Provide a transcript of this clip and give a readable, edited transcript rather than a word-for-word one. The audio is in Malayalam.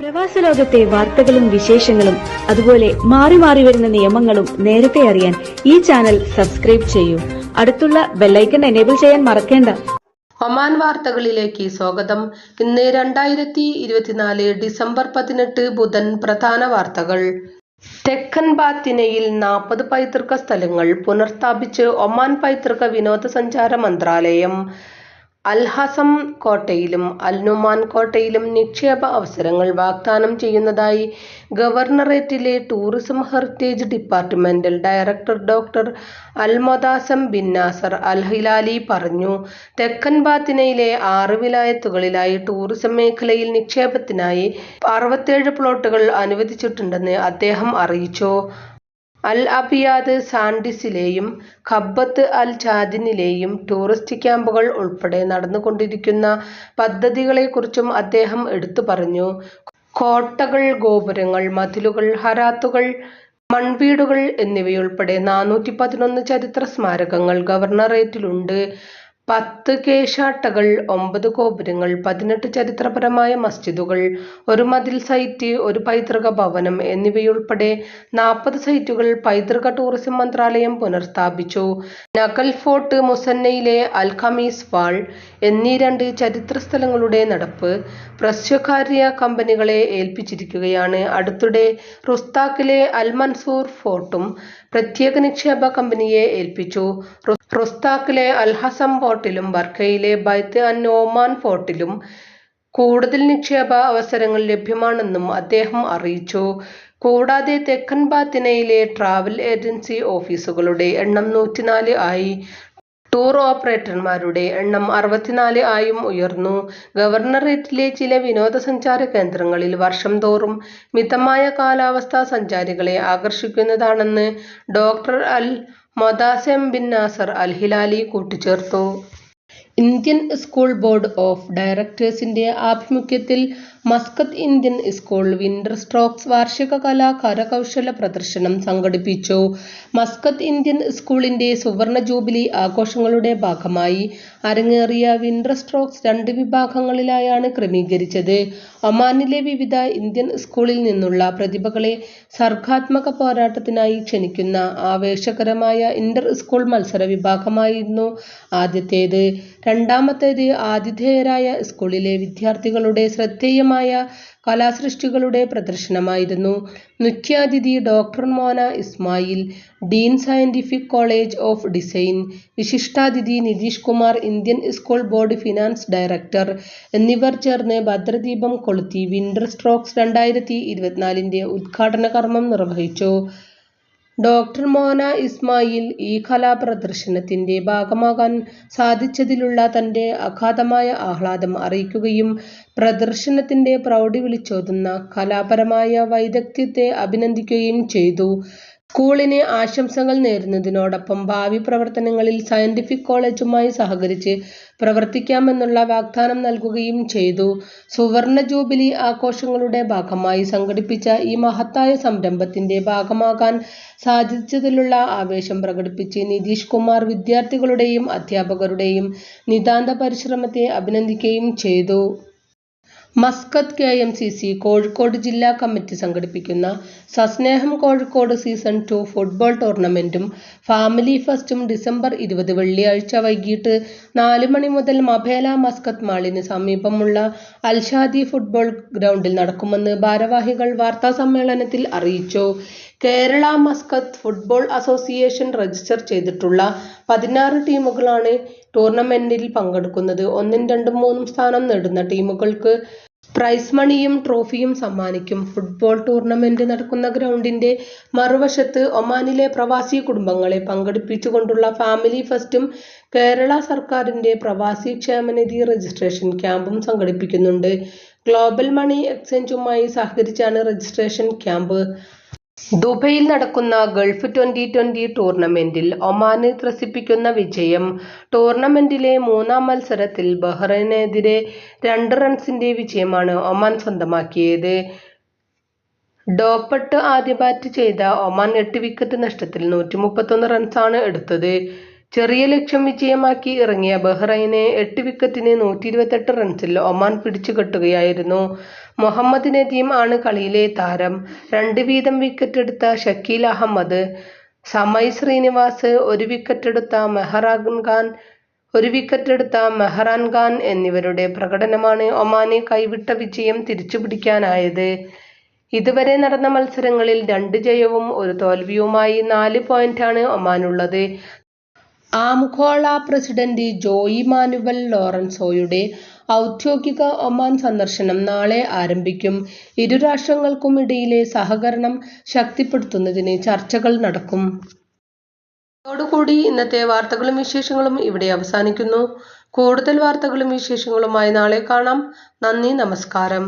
പ്രവാസ ലോകത്തെ വാർത്തകളും വിശേഷങ്ങളും അതുപോലെ മാറി മാറി വരുന്ന നിയമങ്ങളും നേരത്തെ അറിയാൻ ഈ ചാനൽ സബ്സ്ക്രൈബ് ചെയ്യൂ. അടുത്തുള്ള ബെല്ലൈക്കൺ എനേബിൾ ചെയ്യാൻ മറക്കേണ്ട. ഒമാൻ വാർത്തകളിലേക്ക് സ്വാഗതം. ഇന്ന് 2024 ഡിസംബർ 18 ബുധൻ. പ്രധാന വാർത്തകൾ. തെക്കൻ ബാത്തിനയിൽ 40 പൈതൃക സ്ഥലങ്ങൾ പുനഃസ്ഥാപിച്ച് ഒമാൻ പൈതൃക വിനോദസഞ്ചാര മന്ത്രാലയം. അൽഹസം കോട്ടയിലും അൽനുമാൻ കോട്ടയിലും നിക്ഷേപ അവസരങ്ങൾ വാഗ്ദാനം ചെയ്യുന്നതായി ഗവർണറേറ്റിലെ tourism heritage departmental director doctor Almutasim bin Nasser Al Hilali പറഞ്ഞു. തെക്കൻ ബാത്തിനയിലെ 6 വിലായത്തുകളിലായി ടൂറിസം മേഖലയിൽ നിക്ഷേപത്തിനായി 67 പ്ലോട്ടുകൾ അനുവദിച്ചിട്ടുണ്ടെന്ന് അദ്ദേഹം അറിയിച്ചു. അൽ അബിയാദ് സാൻഡിസിലെയും ഖബ്ബത്ത് അൽ ജാദിനിലെയും ടൂറിസ്റ്റ് ക്യാമ്പുകൾ ഉൾപ്പെടെ നടന്നുകൊണ്ടിരിക്കുന്ന പദ്ധതികളെക്കുറിച്ചും അദ്ദേഹം എടുത്തു പറഞ്ഞു. കോട്ടകൾ, ഗോപുരങ്ങൾ, മതിലുകൾ, ഹറാത്തുകൾ, മൺവീടുകൾ എന്നിവയുൾപ്പെടെ 411 ചരിത്ര സ്മാരകങ്ങൾ ഗവർണറേറ്റിലുണ്ട്. 10 കേശാട്ടകൾ, 9 ഗോപുരങ്ങൾ, 18 ചരിത്രപരമായ മസ്ജിദുകൾ, 1 മതിൽ സൈറ്റ്, 1 പൈതൃക ഭവനം എന്നിവയുൾപ്പെടെ 40 സൈറ്റുകൾ പൈതൃക ടൂറിസം മന്ത്രാലയം പുനഃസ്ഥാപിച്ചു. നഖൽ ഫോർട്ട്, മുസന്നയിലെ അൽ ഖമീസ് വാൾ എന്നീ 2 ചരിത്ര സ്ഥലങ്ങളുടെ നടപ്പ് സ്വകാര്യ കമ്പനികളെ ഏൽപ്പിച്ചിരിക്കുകയാണ്. അടുത്തിടെ റുസ്താഖിലെ അൽ മൻസൂർ ഫോർട്ടും പ്രത്യേക നിക്ഷേപ കമ്പനിയെ ഏൽപ്പിച്ചു. റുസ്താഖിലെ അൽഹസം ഫോർട്ടിലും ബർക്കയിലെ ബൈത്ത് അൻ നോമാൻ ഫോർട്ടിലും കൂടുതൽ നിക്ഷേപ അവസരങ്ങൾ ലഭ്യമാണെന്നും അദ്ദേഹം അറിയിച്ചു. കൂടാതെ തെക്കൻ ബാത്തിനയിലെ ട്രാവൽ ഏജൻസി ഓഫീസുകളുടെ എണ്ണം 104 ആയി. ടൂർ ഓപ്പറേറ്റർമാരുടെ എണ്ണം 64 ആയും ഉയർന്നു. ഗവർണറേറ്റിലെ ചില വിനോദസഞ്ചാര കേന്ദ്രങ്ങളിൽ വർഷം തോറും മിതമായ കാലാവസ്ഥ സഞ്ചാരികളെ ആകർഷിക്കുന്നതാണെന്ന് ഡോക്ടർ അൽ മൊതാസെം ബിൻ നാസർ അൽ ഹിലാലി കൂട്ടിച്ചേർത്തു. ഇന്ത്യൻ സ്കൂൾ ബോർഡ് ഓഫ് ഡയറക്ടേഴ്സിന്റെ ആഭിമുഖ്യത്തിൽ Muscat Indian school winter strokes വാർഷിക കലാ കരകൗശല പ്രദർശനം സംഘടിപ്പിച്ചു. മസ്കത്ത് ഇന്ത്യൻ സ്കൂളിന്റെ സുവർണ ജൂബിലി ആഘോഷങ്ങളുടെ ഭാഗമായി അരങ്ങേറിയ വിന്റർ സ്ട്രോക്സ് 2 വിഭാഗങ്ങളിലായാണ് ക്രമീകരിച്ചത്. ഒമാനിലെ വിവിധ ഇന്ത്യൻ സ്കൂളിൽ നിന്നുള്ള പ്രതിഭകളെ സർഗാത്മക പോരാട്ടത്തിനായി ക്ഷണിക്കുന്ന ആവേശകരമായ ഇന്റർ സ്കൂൾ മത്സര വിഭാഗമായിരുന്നു ആദ്യത്തേത്. രണ്ടാമത്തേത് ആതിഥേയരായ സ്കൂളിലെ വിദ്യാർത്ഥികളുടെ ശ്രദ്ധേയമായ കലാസൃഷ്ടികളുടെ പ്രദർശനമായിരുന്നു. മുഖ്യാതിഥി doctor Mona Ismail, dean scientific college of design, വിശിഷ്ടാതിഥി Nitish Kumar, Indian school board finance director എന്നിവർ ചേർന്ന് ഭദ്രദീപം കൊളുത്തി വിന്റർ സ്ട്രോക്സ് 2024ന്റെ ഉദ്ഘാടന കർമ്മം നിർവഹിച്ചു. ഡോക്ടർ മോന ഇസ്മായിൽ ഈ കലാപ്രദർശനത്തിന്റെ ഭാഗമാകാൻ സാധിച്ചതിലുള്ള തന്റെ അഗാധമായ ആഹ്ലാദം അറിയിക്കുകയും പ്രദർശനത്തിന്റെ പ്രൗഢി വിളിച്ചോതുന്ന കലാപരമായ വൈദഗ്ധ്യത്തെ അഭിനന്ദിക്കുകയും ചെയ്തു. സ്കൂളിന് ആശംസകൾ നേരുന്നതിനോടൊപ്പം ഭാവി പ്രവർത്തനങ്ങളിൽ സയന്റിഫിക് കോളേജുമായി സഹകരിച്ച് പ്രവർത്തിക്കാമെന്നുള്ള വാഗ്ദാനം നൽകുകയും ചെയ്തു. സുവർണ ജൂബിലി ആഘോഷങ്ങളുടെ ഭാഗമായി സംഘടിപ്പിച്ച ഈ മഹത്തായ സംരംഭത്തിന്റെ ഭാഗമാകാൻ സാധിച്ചതിലുള്ള ആവേശം പ്രകടിപ്പിച്ച് നിതീഷ് കുമാർ വിദ്യാർത്ഥികളുടെയും അധ്യാപകരുടെയും നിതാന്ത പരിശ്രമത്തെ അഭിനന്ദിക്കുകയും ചെയ്തു. മസ്കത്ത് KMCC കോഴിക്കോട് ജില്ലാ കമ്മിറ്റി സംഘടിപ്പിക്കുന്ന സസ്നേഹം കോഴിക്കോട് സീസൺ 2 ഫുട്ബോൾ ടൂർണമെന്റും ഫാമിലി ഫെസ്റ്റും ഡിസംബർ 20 വെള്ളിയാഴ്ച വൈകിട്ട് 4 മണി മുതൽ മബേല മസ്കത്ത് മാളിന് സമീപമുള്ള അൽഷാദി ഫുട്ബോൾ ഗ്രൗണ്ടിൽ നടക്കുമെന്ന് ഭാരവാഹികൾ വാർത്താസമ്മേളനത്തിൽ അറിയിച്ചു. Kerala Muscat football association register ചെയ്തിട്ടുള്ള 16 ടീമുകളാണ് ടൂർണമെന്റിൽ പങ്കെടുക്കുന്നത്. 1, 2, 3 സ്ഥാനം നേടുന്ന ടീമുകൾക്ക് പ്രൈസ് മണിയും ട്രോഫിയും സമ്മാനിക്കും. ഫുട്ബോൾ ടൂർണമെന്റ് നടക്കുന്ന ഗ്രൗണ്ടിന്റെ മറുവശത്ത് ഒമാനിലെ പ്രവാസി കുടുംബങ്ങളെ പങ്കെടുപ്പിച്ചുകൊണ്ടുള്ള ഫാമിലി ഫെസ്റ്റും കേരള സർക്കാരിന്റെ പ്രവാസി ക്ഷേമനിധി രജിസ്ട്രേഷൻ ക്യാമ്പും സംഘടിപ്പിക്കുന്നുണ്ട്. ഗ്ലോബൽ മണി എക്സ്ചേഞ്ചുമായി സഹകരിച്ചാണ് രജിസ്ട്രേഷൻ ക്യാമ്പ്. ദുബൈയിൽ നടക്കുന്ന ഗൾഫ് 2020 ടൂർണമെന്റിൽ ഒമാന് ത്രസിപ്പിക്കുന്ന വിജയം. ടൂർണമെന്റിലെ 3ാം മത്സരത്തിൽ ബഹ്റൈനെതിരെ 2 റൺസിന്റെ വിജയമാണ് ഒമാൻ സ്വന്തമാക്കിയത്. ഡോപ്പട്ട് ആദ്യ ബാറ്റ് ചെയ്ത ഒമാൻ 8 വിക്കറ്റ് നഷ്ടത്തിൽ 131 റൺസാണ് എടുത്തത്. ചെറിയ ലക്ഷ്യം വിജയമാക്കി ഇറങ്ങിയ ബഹ്റൈനെ 8 വിക്കറ്റിന് 128 റൺസിൽ ഒമാൻ പിടിച്ചുകെട്ടുകയായിരുന്നു. മുഹമ്മദ് നദീം ആണ് കളിയിലെ താരം. 2 വീതം വിക്കറ്റെടുത്ത ഷക്കീൽ അഹമ്മദ്, സമയ് ശ്രീനിവാസ്, 1 വിക്കറ്റെടുത്ത മെഹ്റാൻ ഖാൻ എന്നിവരുടെ പ്രകടനമാണ് ഒമാനെ കൈവിട്ട വിജയം തിരിച്ചുപിടിക്കാനായത്. ഇതുവരെ നടന്ന മത്സരങ്ങളിൽ 2 ജയവും 1 തോൽവിയുമായി 4 പോയിന്റാണ് ഒമാനുള്ളത്. ആംഗോള പ്രസിഡന്റ് ജോയി മാനുവൽ ലോറൻസോയുടെ ഔദ്യോഗിക ഒമാൻ സന്ദർശനം നാളെ ആരംഭിക്കും. ഇരു രാഷ്ട്രങ്ങൾക്കുമിടയിലെ സഹകരണം ശക്തിപ്പെടുത്തുന്നതിന് ചർച്ചകൾ നടക്കും. ഇതോടുകൂടി ഇന്നത്തെ വാർത്തകളും വിശേഷങ്ങളും ഇവിടെ അവസാനിക്കുന്നു. കൂടുതൽ വാർത്തകളും വിശേഷങ്ങളുമായി നാളെ കാണാം. നന്ദി, നമസ്കാരം.